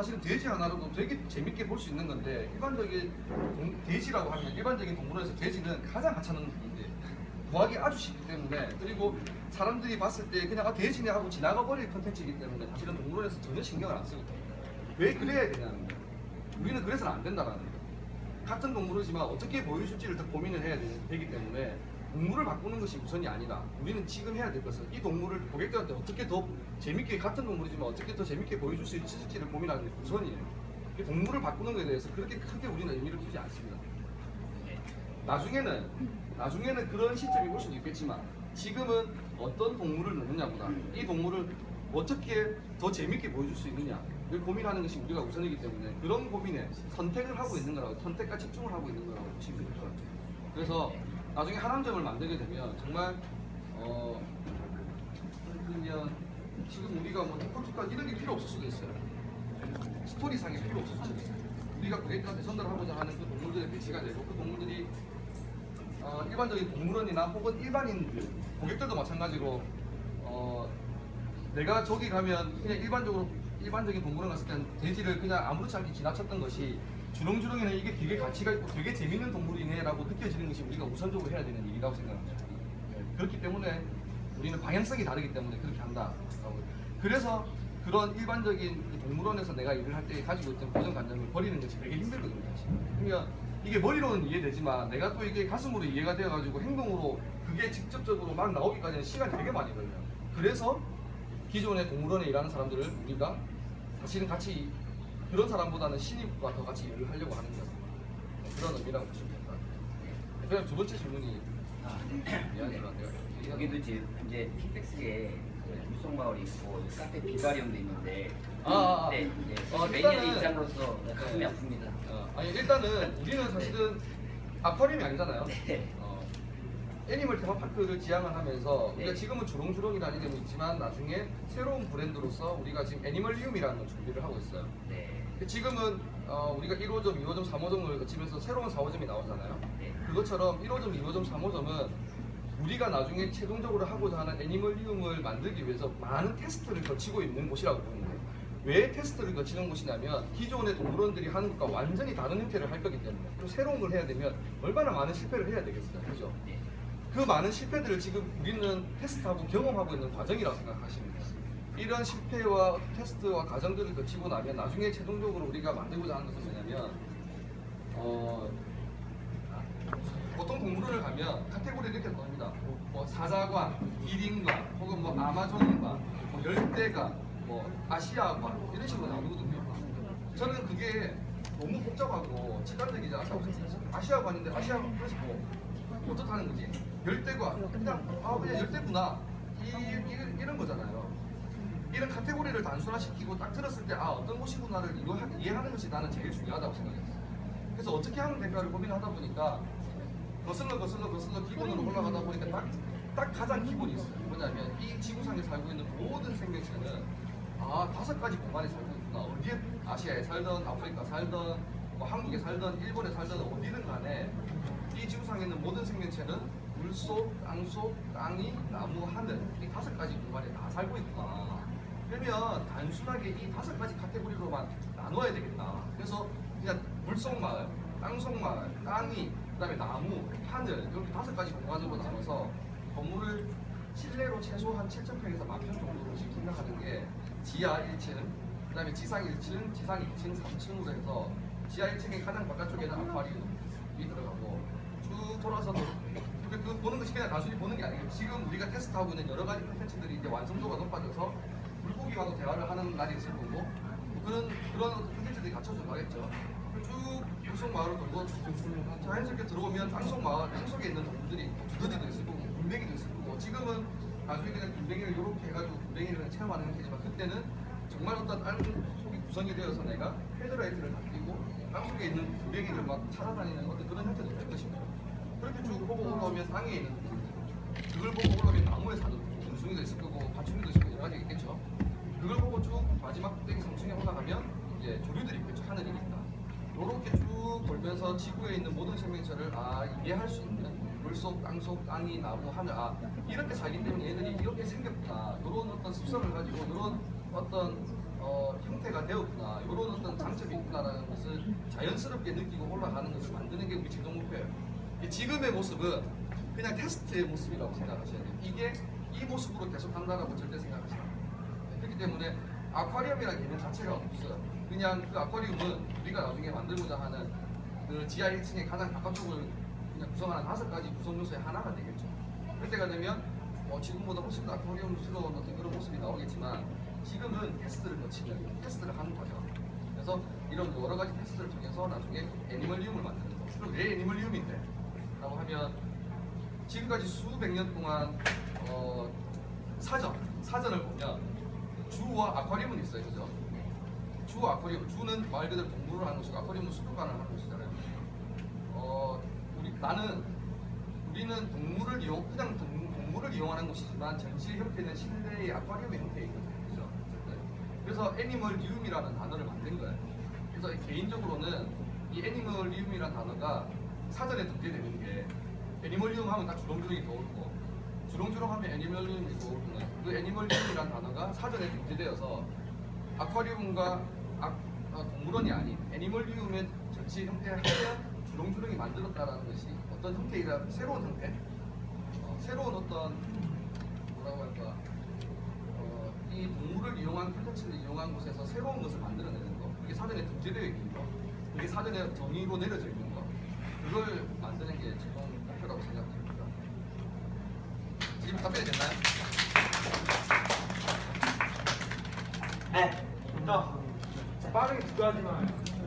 사실은 돼지 하나로도 되게 재밌게 볼 수 있는 건데 일반적인 돼지라고 하면 일반적인 동물원에서 돼지는 가장 하찮은 부분인데 구하기 아주 쉽기 때문에 그리고 사람들이 봤을 때 그냥 돼지네 하고 지나가 버릴 컨텐츠이기 때문에 사실은 동물원에서 전혀 신경을 안 쓰거든요. 왜 그래야 되냐는 거예요. 우리는 그래서는 안 된다라는 거예요. 같은 동물이지만 어떻게 보여줄지를 더 고민을 해야 되기 때문에 동물을 바꾸는 것이 우선이 아니라 우리는 지금 해야 될 것은 이 동물을 고객들한테 어떻게 더 재밌게 같은 동물이지만 어떻게 더 재밌게 보여줄 수 있을지를 고민하는 게 우선이에요. 이 동물을 바꾸는 것에 대해서 그렇게 크게 우리는 의미를 두지 않습니다. 나중에는 그런 시점이 올 수도 있겠지만 지금은 어떤 동물을 넣느냐보다 이 동물을 어떻게 더 재밌게 보여줄 수 있느냐를 고민하는 것이 우리가 우선이기 때문에 그런 고민에 선택을 하고 있는 거라고 선택과 집중을 하고 있는 거라고 보시면 되죠. 그래서 나중에 하남점을 만들게 되면 정말 그냥 지금 우리가 뭐 디폴트가 이런 게 필요 없을 수도 있어요. 스토리상이 필요 없을 수도 있어요. 우리가 고객들한테 전달하고자 하는 그 동물들의 배치가 되고 그 동물들이 일반적인 동물원이나 혹은 일반인들 고객들도 마찬가지로 내가 저기 가면 그냥 일반적인 동물원 갔을 때는 돼지를 그냥 아무렇지 않게 지나쳤던 것이 주렁주렁이는 이게 되게 가치가 있고 되게 재밌는 동물이네 라고 느껴지는 것이 우리가 우선적으로 해야 되는 일이라고 생각합니다. 그렇기 때문에 우리는 방향성이 다르기 때문에 그렇게 한다. 그래서 그런 일반적인 동물원에서 내가 일을 할 때 가지고 있던 고정관념을 버리는 것이 되게 힘들거든요. 사실. 그러면 이게 머리로는 이해되지만 내가 또 이게 가슴으로 이해가 되어가지고 행동으로 그게 직접적으로 막 나오기까지는 시간이 되게 많이 걸려요. 그래서 기존의 동물원에 일하는 사람들을 우리가 사실은 같이 그런 사람보다는 신입과 더 같이 일을 하려고 하는 거예요. 그런 의미라고 보시면 됩니다. 그다음 두 번째 질문이 미안해요. 여기도 지금 이제 킥백스에 물속마을이 있고 카페 비바리움도 있는데 네, 매니저 입장으로서 가슴이 아픕니다. 아니 일단은 우리는 사실은 아쿠아리움이 아니잖아요. 네. 애니멀 테마파크를 지향을 하면서 우리가 네. 지금은 주렁주렁이라는 이름이 있지만 나중에 새로운 브랜드로서 우리가 지금 애니멀리움이라는 걸 준비를 하고 있어요. 네. 지금은 우리가 1호점, 2호점, 3호점을 거치면서 새로운 4호점이 나오잖아요. 네. 그것처럼 1호점, 2호점, 3호점은 우리가 나중에 최종적으로 하고자 하는 애니멀리움을 만들기 위해서 많은 테스트를 거치고 있는 곳이라고 보는 거예요. 왜 테스트를 거치는 곳이냐면 기존의 동물원들이 하는 것과 완전히 다른 형태를 할 거기 때문에 그리고 새로운 걸 해야 되면 얼마나 많은 실패를 해야 되겠어요. 그죠? 네. 그 많은 실패들을 지금 우리는 테스트하고 경험하고 있는 과정이라고 생각하시면 돼요. 이런 실패와 테스트와 과정들을 거치고 나면 나중에 최종적으로 우리가 만들고자 하는 것은 뭐냐면 보통 동물원을 가면 카테고리를 이렇게 나눕니다. 뭐 사자관, 기린관, 혹은 뭐 아마존관, 뭐 열대관, 뭐 아시아관 이런 식으로 나누거든요. 저는 그게 너무 복잡하고 직관적이지 않다고 생각해요. 아시아관인데 아시아관 그래서 뭐 어떻다는 거지? 열대관 그냥 열대구나 이런 거잖아요. 이런 카테고리를 단순화시키고 딱 들었을 때 어떤 곳이구나를 이해하는 것이 나는 제일 중요하다고 생각했어요. 그래서 어떻게 하면 될까를 고민하다 보니까 거슬러 기본으로 올라가다 보니까 딱 가장 기본이 있어요. 뭐냐면 이 지구상에 살고 있는 모든 생명체는 5가지 공간에 살고 있구나. 어디에 아시아에 살던 아프리카 살던 뭐 한국에 살던 일본에 살던 어디든 간에 이 지구상에 있는 모든 생명체는 물속, 땅속, 땅이, 나무, 하늘 이 5가지 공간에 다 살고 있구나. 그러면 단순하게 이 5가지 카테고리로만 나눠야 되겠다. 그래서 그냥 물속 마을, 땅속 마을, 땅이, 그다음에 나무, 하늘 이렇게 5가지 공간으로 나눠서 건물을 실내로 최소한 7,000평에서 10,000평 정도로씩 생각하는 게 지하 1층, 그다음에 지상 1층, 지상 2층, 3층으로 해서 지하 1층의 가장 바깥쪽에는 아쿠아리움이 들어가고 쭉 돌아서 그 보는 것이 그냥 단순히 보는 게 아니에요. 지금 우리가 테스트하고 있는 여러 가지 콘텐츠들이 이제 완성도가 높아져서 물고기와도 대화를 하는 날이 있을 거고 뭐 그런 콘텐츠들이 갖춰져 가겠죠. 쭉 물속 마을을 돌고 자연스럽게 들어오면 땅속 마을, 땅속에 있는 동물들이 두더지도 있을 거고 굴뱅이도 있을 거고 지금은 나중에 그냥 굴뱅이를 이렇게 해가지고 굴뱅이를 그냥 체험하는 형태지만 그때는 정말 어떤 땅속이 구성이 되어서 내가 헤드라이트를 다 끼고 땅속에 있는 굴뱅이를 막 찾아다니는 어떤 그런 형태도 될 것입니다. 그렇게 쭉 보고 올라오면 땅에 있는 동물들 그걸 보고 올라오면 나무에 사는 원숭이도 있을 거고 파충류도 있을 거고 여러 가지 있겠죠. 그걸 보고 쭉 마지막 꼭대기 3층에 올라가면 이제 조류들이 있겠죠. 하늘이니까. 이렇게 쭉 돌면서 지구에 있는 모든 생명체를 이해할 수 있는 물속, 땅속, 땅이, 나무, 하늘 이렇게 살기 때문에 얘들이 이렇게 생겼구나 이런 어떤 습성을 가지고 이런 어떤 형태가 되었구나, 이런 어떤 장점이 있구나라는 것을 자연스럽게 느끼고 올라가는 것을 만드는 게 우리 최종 목표예요. 지금의 모습은 그냥 테스트의 모습이라고 생각하셔야 돼요. 이게 이 모습으로 계속 간다라고 절대 생각하시면 안 돼요. 그렇기 때문에 아쿠아리움이라는 개념 자체가 없어요. 그냥 그 아쿠아리움은 우리가 나중에 만들고자 하는 그 지하 1층의 가장 바깥쪽을 그냥 구성하는 5가지 구성 요소의 하나가 되겠죠. 그때가 되면 지금보다 훨씬 더 아쿠아리움스러운 어떤 그런 모습이 나오겠지만, 지금은 테스트를 거치면 테스트를 하는 거죠. 그래서 이런 여러 가지 테스트를 통해서 나중에 애니멀리움을 만드는 거. 그럼 왜 애니멀리움인데? 라고 하면 지금까지 수백 년 동안 사전을 보면 주와 아쿠아리움은 있어요, 그죠? 주와 아쿠아리움, 주는 말 그대로 동물을 하는 것이고 아쿠아리움은 수족관을 하는 것이잖아요. 우리는 동물을 동물을 이용하는 것이지만 전실 형태는 실내의 아쿠아리움의 형태이거든요, 그죠? 네. 그래서 애니멀리움이라는 단어를 만든 거예요. 그래서 개인적으로는 이 애니멀리움이라는 단어가 사전에 등재되는 게, 애니멀리움 하면 다 주렁주렁이 떠오르고, 주렁주렁 하면 애니멀리움이 떠오르는 그 애니멀리움이라는 단어가 사전에 등재되어서 아쿠아리움과 동물원이 아닌 애니멀리움의 전시 형태를 하면 주렁주렁이 만들었다라는 것이 어떤 형태이라, 새로운 형태, 새로운 어떤 뭐라고 할까, 이 동물을 이용한 콘텐츠를 이용한 곳에서 새로운 것을 만들어내는 거, 그게 사전에 등재되어 있는 거, 그게 사전에 정의로 내려져 있는 거, 그걸 만드는 게 최종 목표라고 생각됩니다. 지금 답변이 됐나요?